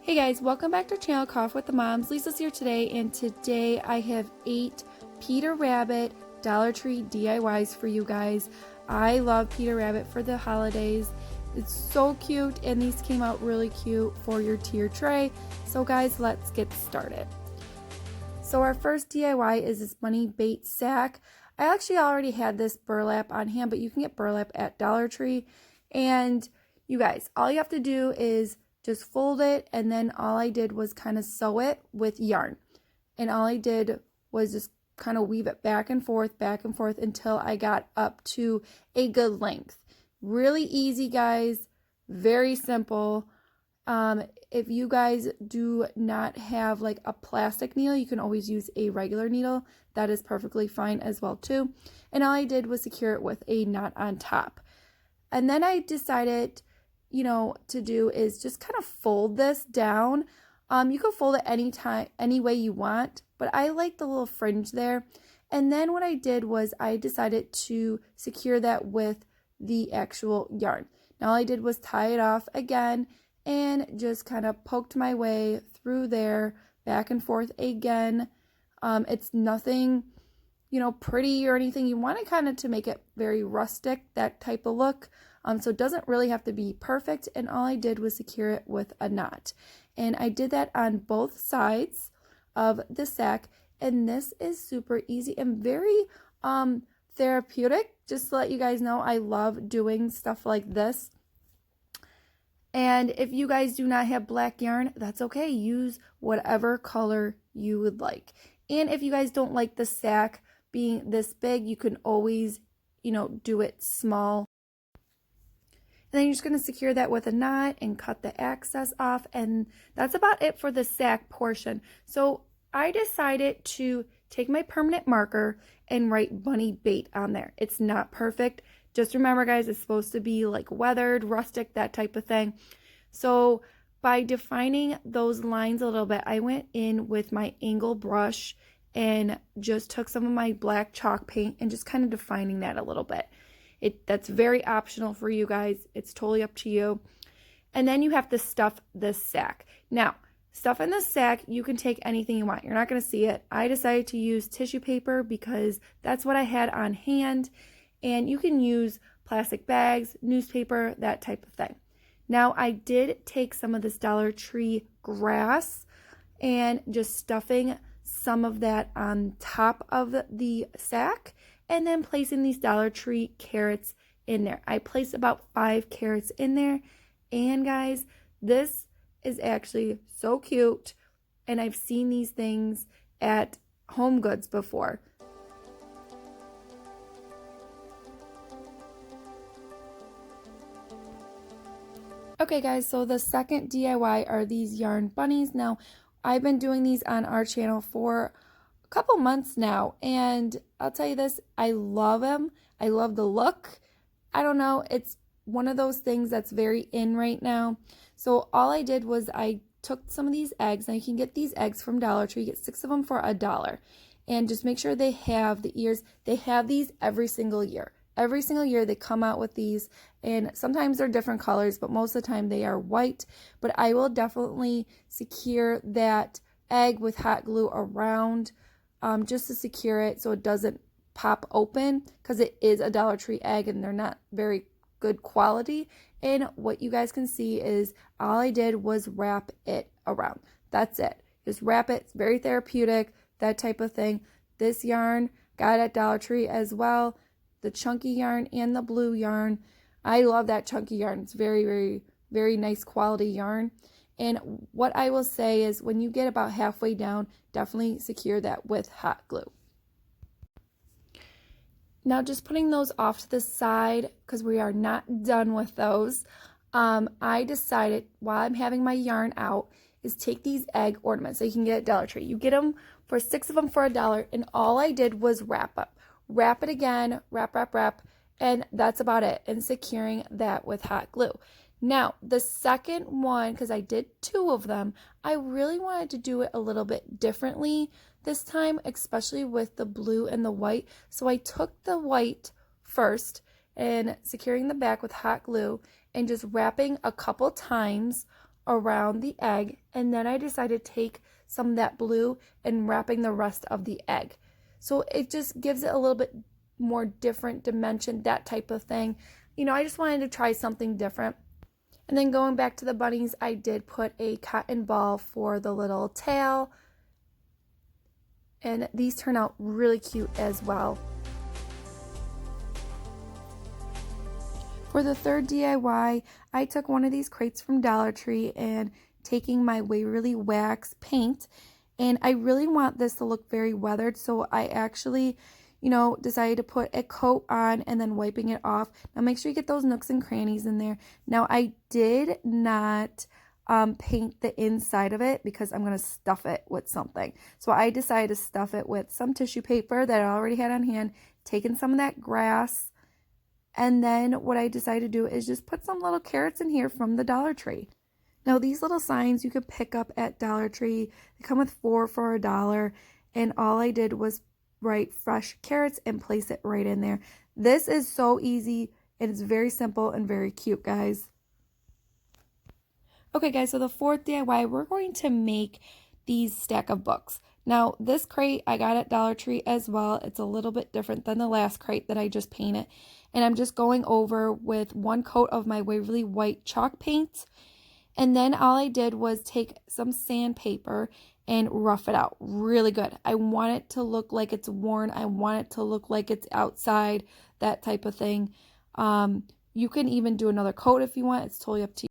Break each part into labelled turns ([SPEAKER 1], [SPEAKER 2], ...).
[SPEAKER 1] Hey guys, welcome back to our channel, Coffee with the Moms. Lisa's here today, and today I have 8 Peter Rabbit Dollar Tree DIYs for you guys. I love Peter Rabbit for the holidays. It's so cute, and these came out really cute for your tier tray. So guys, let's get started. So our first DIY is this bunny bait sack. I actually already had this burlap on hand, but you can get burlap at Dollar Tree. And you guys, all you have to do is just fold it, and then all I did was kind of sew it with yarn. And all I did was just kind of weave it back and forth until I got up to a good length. Really easy, guys. Very simple. If you guys do not have like a plastic needle, you can always use a regular needle. That is perfectly fine as well too. And all I did was secure it with a knot on top. And then I decided, to do is just kind of fold this down. You can fold it any way you want, but I like the little fringe there. And then what I did was I decided to secure that with the actual yarn. Now all I did was tie it off again and just kind of poked my way through there, back and forth again. It's nothing, pretty or anything. You want it kind of to make it very rustic, that type of look. So it doesn't really have to be perfect, and all I did was secure it with a knot. And I did that on both sides of the sack, and this is super easy and very therapeutic. Just to let you guys know, I love doing stuff like this. And if you guys do not have black yarn, that's okay. Use whatever color you would like. And if you guys don't like the sack being this big, you can always, do it small. And then you're just going to secure that with a knot and cut the excess off. And that's about it for the sack portion. So I decided to take my permanent marker and write bunny bait on there. It's not perfect. Just remember, guys, it's supposed to be like weathered, rustic, that type of thing. So by defining those lines a little bit, I went in with my angle brush and just took some of my black chalk paint and just kind of defining that a little bit. That's very optional for you guys. It's totally up to you. And then you have to stuff this sack. Now, stuff in this sack, you can take anything you want. You're not going to see it. I decided to use tissue paper because that's what I had on hand. And you can use plastic bags, newspaper, that type of thing. Now, I did take some of this Dollar Tree grass and just stuffing some of that on top of the sack, and then placing these Dollar Tree carrots in there. I placed about 5 carrots in there. And guys, this is actually so cute. And I've seen these things at Home Goods before. Okay guys, so the second DIY are these yarn bunnies. Now, I've been doing these on our channel for a couple months now, and I'll tell you this, I love them. I love the look. I don't know, it's one of those things that's very in right now. So all I did was I took some of these eggs. Now you can get these eggs from Dollar Tree. You get 6 of them for $1. And just make sure they have the ears. They have these every single year. Every single year they come out with these, and sometimes they're different colors, but most of the time they are white. But I will definitely secure that egg with hot glue around just to secure it so it doesn't pop open, because it is a Dollar Tree egg and they're not very good quality. And what you guys can see is all I did was wrap it around. That's it. Just wrap it. It's very therapeutic, that type of thing. This yarn got at Dollar Tree as well. The chunky yarn and the blue yarn. I love that chunky yarn. It's very, very, very nice quality yarn. And what I will say is when you get about halfway down, definitely secure that with hot glue. Now just putting those off to the side, because we are not done with those, I decided while I'm having my yarn out is take these egg ornaments that you can get at Dollar Tree. You get them for 6 of them for $1, and all I did was wrap up. Wrap it again, wrap, and that's about it, and securing that with hot glue. Now, the second one, because I did 2 of them, I really wanted to do it a little bit differently this time, especially with the blue and the white. So I took the white first and securing the back with hot glue and just wrapping a couple times around the egg, and then I decided to take some of that blue and wrapping the rest of the egg. So it just gives it a little bit more different dimension, that type of thing. You know, I just wanted to try something different. And then going back to the bunnies, I did put a cotton ball for the little tail, and these turn out really cute as well. For the third DIY, I took one of these crates from Dollar Tree and taking my Waverly Wax paint, and I really want this to look very weathered, so I actually, you know, decided to put a coat on and then wiping it off. Now make sure you get those nooks and crannies in there. Now I did not paint the inside of it because I'm going to stuff it with something. So I decided to stuff it with some tissue paper that I already had on hand, taking some of that grass, and then what I decided to do is just put some little carrots in here from the Dollar Tree. Now these little signs you could pick up at Dollar Tree. They come with 4 for $1, and all I did was write fresh carrots and place it right in there. This is so easy, and it's very simple and very cute, guys. Okay guys, so the fourth DIY, we're going to make these stack of books. Now this crate I got at Dollar Tree as well. It's a little bit different than the last crate that I just painted. And I'm just going over with one coat of my Waverly White chalk paint. And then all I did was take some sandpaper and rough it out really good. I want it to look like it's worn. I want it to look like it's outside, that type of thing. You can even do another coat if you want. It's totally up to you.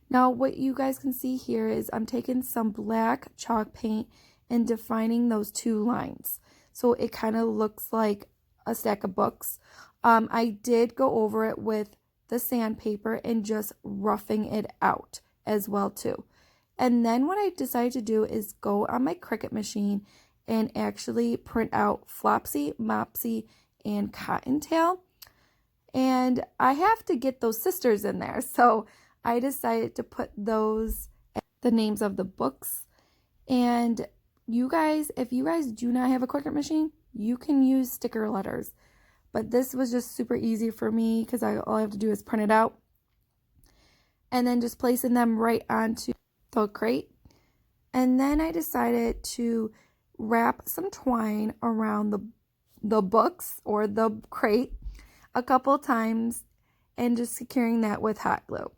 [SPEAKER 1] Now what you guys can see here is I'm taking some black chalk paint and defining those 2 lines. So it kind of looks like a stack of books. I did go over it with the sandpaper and just roughing it out as well too. And then what I decided to do is go on my Cricut machine and actually print out Flopsy, Mopsy, and Cottontail. And I have to get those sisters in there. So I decided to put those, the names of the books. And you guys, if you guys do not have a Cricut machine, you can use sticker letters. But this was just super easy for me because all I have to do is print it out. And then just placing them right onto the crate. And then I decided to wrap some twine around the books or the crate a couple times and just securing that with hot glue.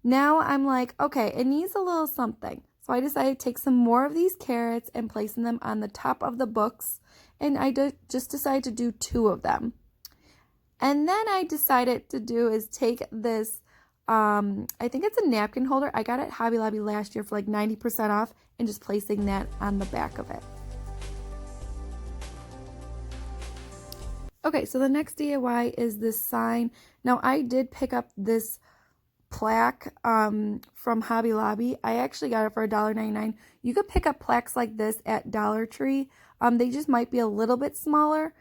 [SPEAKER 1] Now I'm like, okay, it needs a little something. So I decided to take some more of these carrots and placing them on the top of the books. And I just decided to do 2 of them. And then I decided to do is take this, I think it's a napkin holder. I got it at Hobby Lobby last year for like 90% off, and just placing that on the back of it. Okay, so the next DIY is this sign. Now I did pick up this plaque from Hobby Lobby. I actually got it for $1.99. You could pick up plaques like this at Dollar Tree. They just might be a little bit smaller,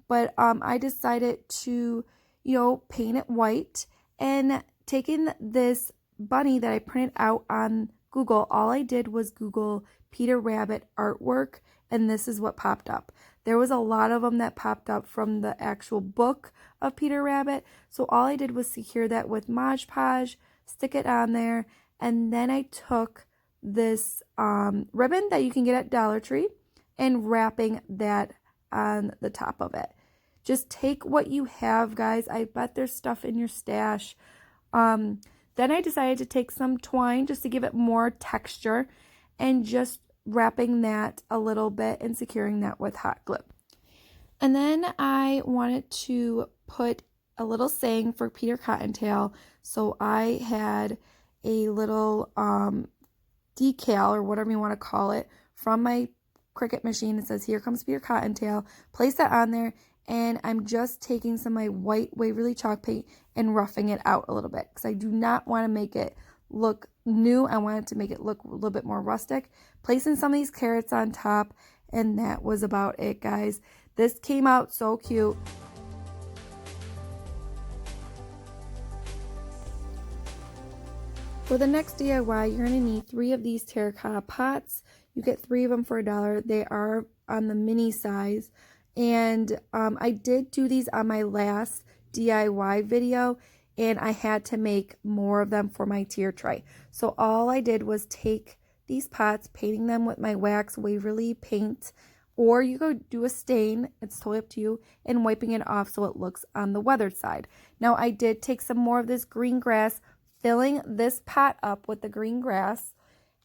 [SPEAKER 1] but I decided to, you know, paint it white. And taking this bunny that I printed out on Google, all I did was Google Peter Rabbit artwork, and this is what popped up. There was a lot of them that popped up from the actual book of Peter Rabbit, so all I did was secure that with Mod Podge, stick it on there, and then I took this ribbon that you can get at Dollar Tree and wrapping that on the top of it. Just take what you have, guys. I bet there's stuff in your stash. Then I decided to take some twine just to give it more texture and just wrapping that a little bit and securing that with hot glue. And then I wanted to put a little saying for Peter Cottontail, so I had a little decal or whatever you want to call it from my Cricut machine. It says, "Here comes Peter Cottontail." Place that on there, and I'm just taking some of my white Waverly chalk paint and roughing it out a little bit because I do not want to make it look new. I wanted to make it look a little bit more rustic. Placing some of these carrots on top, and that was about it, guys. This came out so cute. For the next DIY, you're going to need 3 of these terracotta pots. You get 3 of them for $1. They are on the mini size. And I did do these on my last DIY video. and I had to make more of them for my tier tray. So all I did was take these pots, painting them with my wax Waverly paint, or you could do a stain, it's totally up to you, and wiping it off so it looks on the weathered side. Now I did take some more of this green grass, filling this pot up with the green grass,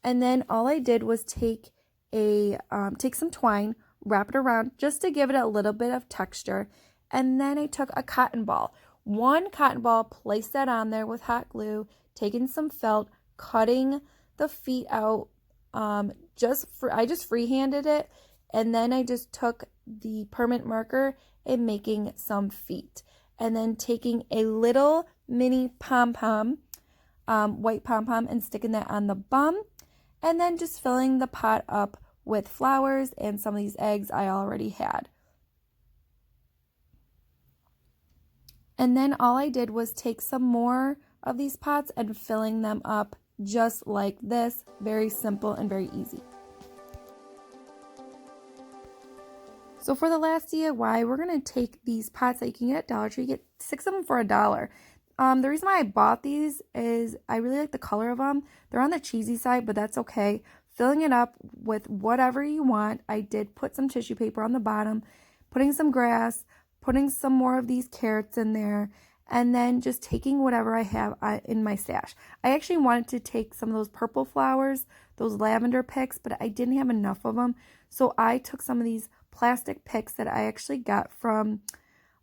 [SPEAKER 1] and then all I did was take some twine, wrap it around just to give it a little bit of texture, and then I took a cotton ball. One cotton ball, placed that on there with hot glue, taking some felt, cutting the feet out. I just freehanded it, and then I just took the permanent marker and making some feet, and then taking a little mini pom-pom, white pom-pom, and sticking that on the bum, and then just filling the pot up with flowers and some of these eggs I already had. And then all I did was take some more of these pots and filling them up just like this. Very simple and very easy. So for the last DIY, we're going to take these pots that you can get at Dollar Tree. You get 6 of them for $1. The reason why I bought these is I really like the color of them. They're on the cheesy side, but that's okay. Filling it up with whatever you want. I did put some tissue paper on the bottom, putting some grass, putting some more of these carrots in there, and then just taking whatever I have in my stash. I actually wanted to take some of those purple flowers, those lavender picks, but I didn't have enough of them. So I took some of these plastic picks that I actually got from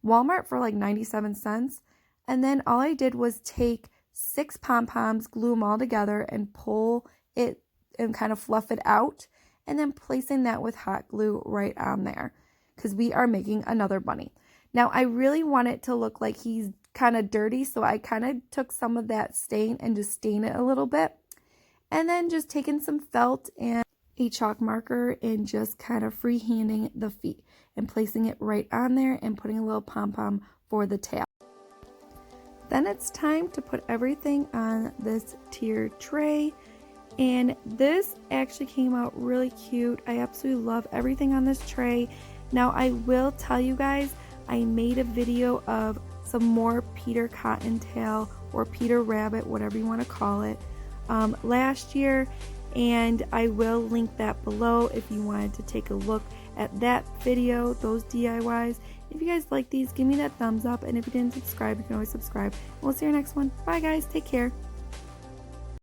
[SPEAKER 1] Walmart for like 97 cents. And then all I did was take 6 pom-poms, glue them all together, and pull it and kind of fluff it out, and then placing that with hot glue right on there, because we are making another bunny. Now I really want it to look like he's kind of dirty, so I kind of took some of that stain and just stain it a little bit, and then just taking some felt and a chalk marker and just kind of freehanding the feet and placing it right on there and putting a little pom-pom for the tail. Then it's time to put everything on this tier tray, and this actually came out really cute. I absolutely love everything on this tray. Now I will tell you guys, I made a video of some more Peter Cottontail or Peter Rabbit, whatever you want to call it, last year, and I will link that below if you wanted to take a look at that video, those DIYs. If you guys like these, give me that thumbs up, and if you didn't subscribe, you can always subscribe. We'll see you next one. Bye guys, take care.